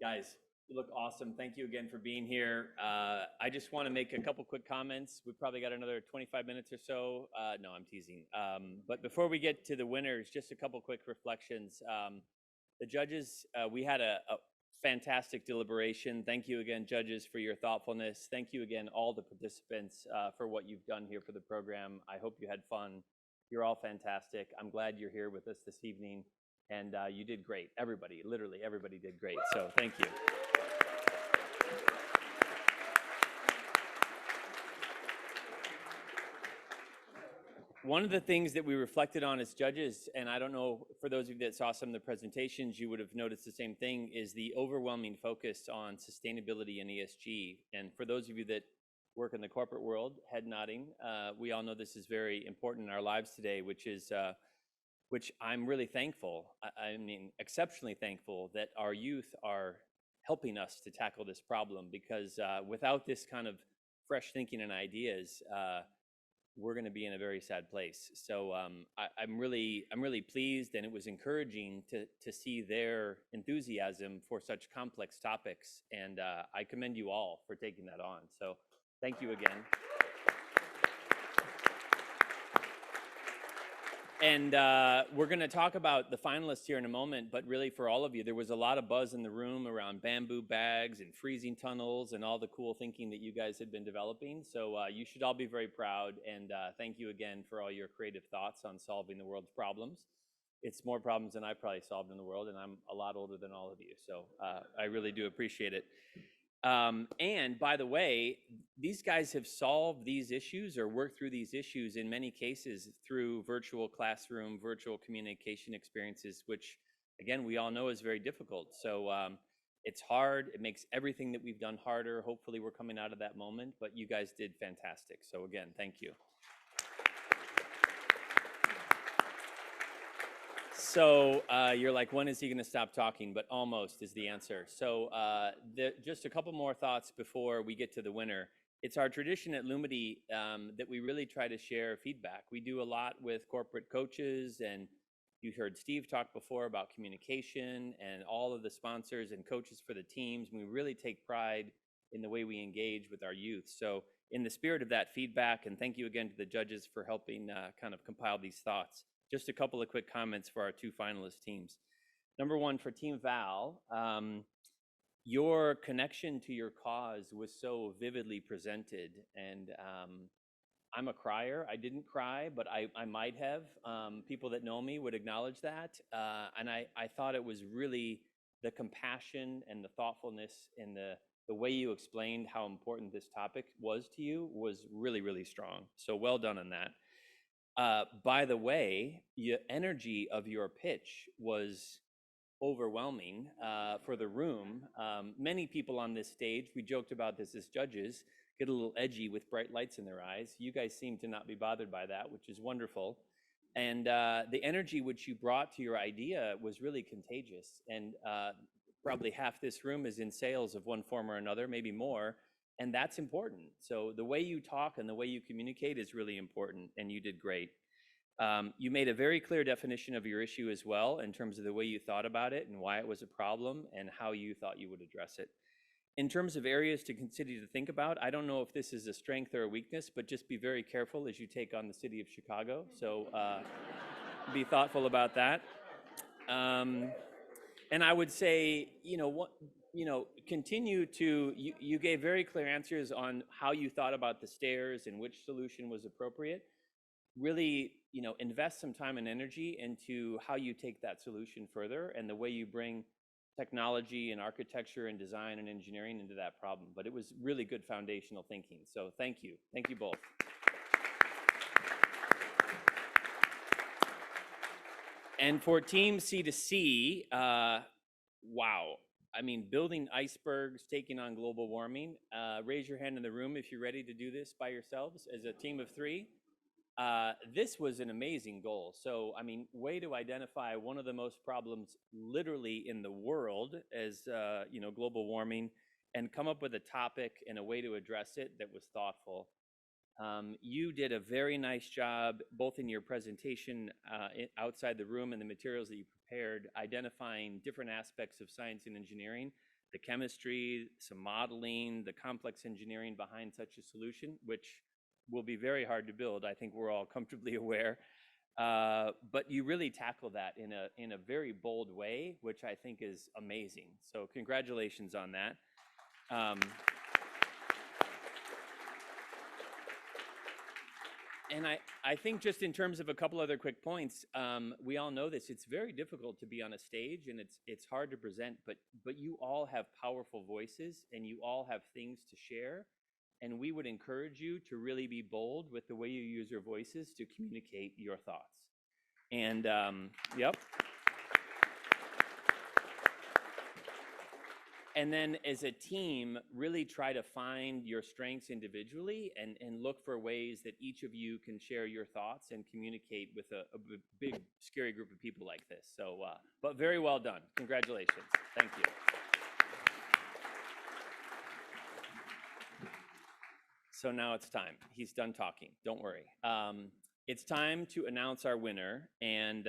Guys, you look awesome. Thank you again for being here. I just want to make a couple quick comments. We probably got another 25 minutes or so. No, I'm teasing. But before we get to the winners, just a couple quick reflections. The judges, we had a fantastic deliberation. Thank you again, judges, for your thoughtfulness. Thank you again, all the participants, for what you've done here for the program. I hope you had fun. You're all fantastic. I'm glad you're here with us this evening. And you did great. Everybody, literally everybody did great. So thank you. One of the things that we reflected on as judges, and I don't know, for those of you that saw some of the presentations, you would have noticed the same thing, is the overwhelming focus on sustainability and ESG. And for those of you that work in the corporate world, head nodding, we all know this is very important in our lives today, which I'm really thankful, I mean, exceptionally thankful that our youth are helping us to tackle this problem, because without this kind of fresh thinking and ideas, we're going to be in a very sad place. So I'm really pleased, and it was encouraging to see their enthusiasm for such complex topics. And I commend you all for taking that on. So thank you again. And we're going to talk about the finalists here in a moment, but really for all of you, there was a lot of buzz in the room around bamboo bags and freezing tunnels and all the cool thinking that you guys had been developing. So you should all be very proud, and thank you again for all your creative thoughts on solving the world's problems. It's more problems than I probably solved in the world, and I'm a lot older than all of you, so I really do appreciate it. And by the way, these guys have solved these issues or worked through these issues in many cases through virtual classroom, virtual communication experiences, which again, we all know is very difficult. So it's hard. It makes everything that we've done harder. Hopefully we're coming out of that moment, but you guys did fantastic. So again, thank you. So you're like, when is he going to stop talking? But almost is the answer. So just a couple more thoughts before we get to the winner. It's our tradition at Lumity that we really try to share feedback. We do a lot with corporate coaches, and you heard Steve talk before about communication and all of the sponsors and coaches for the teams. We really take pride in the way we engage with our youth. So in the spirit of that feedback, and thank you again to the judges for helping kind of compile these thoughts. Just a couple of quick comments for our two finalist teams. Number one, for Team Val, your connection to your cause was so vividly presented, and I'm a crier. I didn't cry, but I might have. People that know me would acknowledge that, and I thought it was really the compassion and the thoughtfulness and the way you explained how important this topic was to you was really, really strong. So well done on that. By the way, the energy of your pitch was overwhelming for the room. Many people on this stage, we joked about this as judges, get a little edgy with bright lights in their eyes. You guys seem to not be bothered by that, which is wonderful. And the energy which you brought to your idea was really contagious. And probably half this room is in sales of one form or another, maybe more. And that's important. So the way you talk and the way you communicate is really important, and you did great. You made a very clear definition of your issue as well in terms of the way you thought about it and why it was a problem and how you thought you would address it. In terms of areas to consider to think about, I don't know if this is a strength or a weakness, but just be very careful as you take on the city of Chicago. So be thoughtful about that. And I would say, continue to, you gave very clear answers on how you thought about the stairs and which solution was appropriate. Really, invest some time and energy into how you take that solution further and the way you bring technology and architecture and design and engineering into that problem. But it was really good foundational thinking. So thank you. Thank you both. And for Team C2C, wow. I mean, building icebergs, taking on global warming. Raise your hand in the room if you're ready to do this by yourselves as a team of three. This was an amazing goal. So, I mean, way to identify one of the most problems literally in the world as, global warming, and come up with a topic and a way to address it that was thoughtful. You did a very nice job, both in your presentation outside the room and the materials that you prepared, identifying different aspects of science and engineering the chemistry, some modeling, the complex engineering behind such a solution, which will be very hard to build. I think we're all comfortably aware. But you really tackle that in a very bold way, which I think is amazing. So congratulations on that. And I think just in terms of a couple other quick points, we all know this. It's very difficult to be on a stage, and it's hard to present, but you all have powerful voices, and you all have things to share. And we would encourage you to really be bold with the way you use your voices to communicate your thoughts. And yep. And then as a team, really try to find your strengths individually and look for ways that each of you can share your thoughts and communicate with a big, scary group of people like this. So, but very well done. Congratulations. Thank you. So now it's time. He's done talking. Don't worry. It's time to announce our winner. And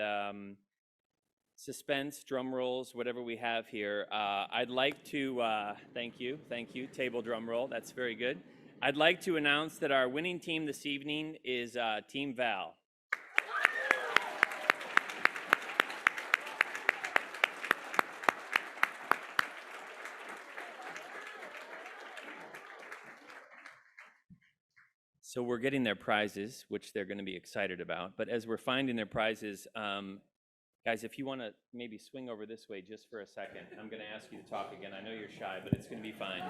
suspense, drum rolls, whatever we have here. I'd like to, thank you, table drum roll, that's very good. I'd like to announce that our winning team this evening is Team Val. So we're getting their prizes, which they're going to be excited about. But as we're finding their prizes, guys, if you want to maybe swing over this way just for a second, I'm going to ask you to talk again. I know you're shy, but it's going to be fine.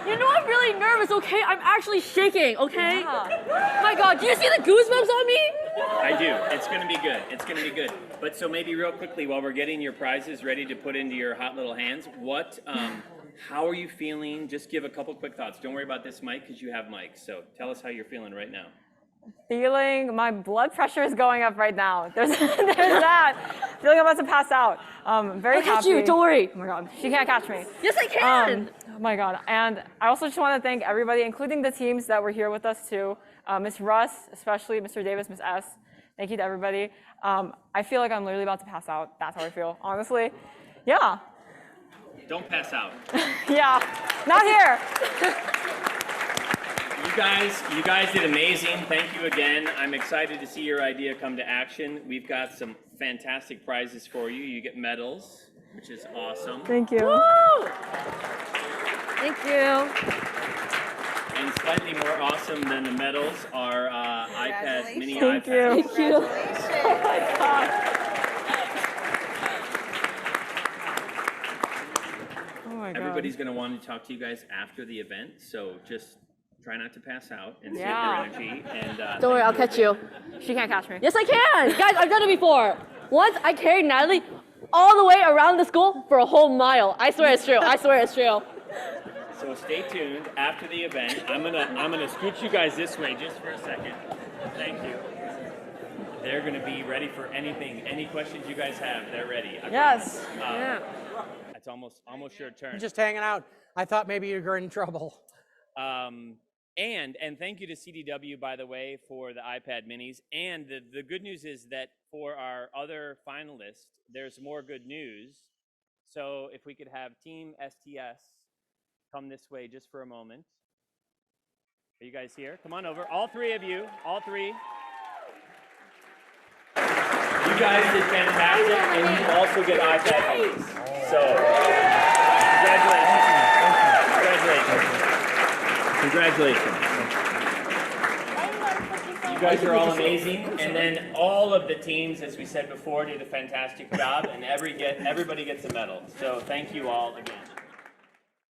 You know I'm really nervous, okay? I'm actually shaking, okay? Yeah. My God, do you see the goosebumps on me? I do. It's going to be good. It's going to be good. But so maybe real quickly, while we're getting your prizes ready to put into your hot little hands, how are you feeling? Just give a couple quick thoughts. Don't worry about this mic because you have mics. So tell us how you're feeling right now. My blood pressure is going up right now. There's that. Feeling I'm about to pass out. Very happy. I'll catch you, don't worry. Oh my God, she can't catch me. Yes, I can. Oh my God. And I also just want to thank everybody, including the teams that were here with us too. Miss Russ, especially Mr. Davis, Miss S. Thank you to everybody. I feel like I'm literally about to pass out. That's how I feel, honestly. Yeah. Don't pass out. Yeah, not here. You guys did amazing. Thank you again. I'm excited to see your idea come to action. We've got some fantastic prizes for you. You get medals, which is awesome. Thank you. Woo! Thank you. And slightly more awesome than the medals are iPad, mini Thank iPads. you. Thank you. Oh my God. Oh my God. Everybody's going to want to talk to you guys after the event, so just try not to pass out and save your energy. And don't worry, I'll catch you. She can't catch me. Yes, I can. Guys, I've done it before. Once I carried Natalie all the way around the school for a whole mile. I swear it's true. I swear it's true. So stay tuned after the event. I'm gonna scoot you guys this way just for a second. Thank you. They're gonna be ready for anything. Any questions you guys have, they're ready. Yes. Yeah. It's almost your turn. I'm just hanging out. I thought maybe you were in trouble. And thank you to CDW, by the way, for the iPad minis. And the good news is that for our other finalists, there's more good news. So if we could have Team STS come this way just for a moment. Are you guys here? Come on over. All three of you. All three. You guys did fantastic, and you also get iPad minis. So congratulations. You guys are all amazing, and then all of the teams, as we said before, did a fantastic job, and everybody gets a medal. So thank you all again.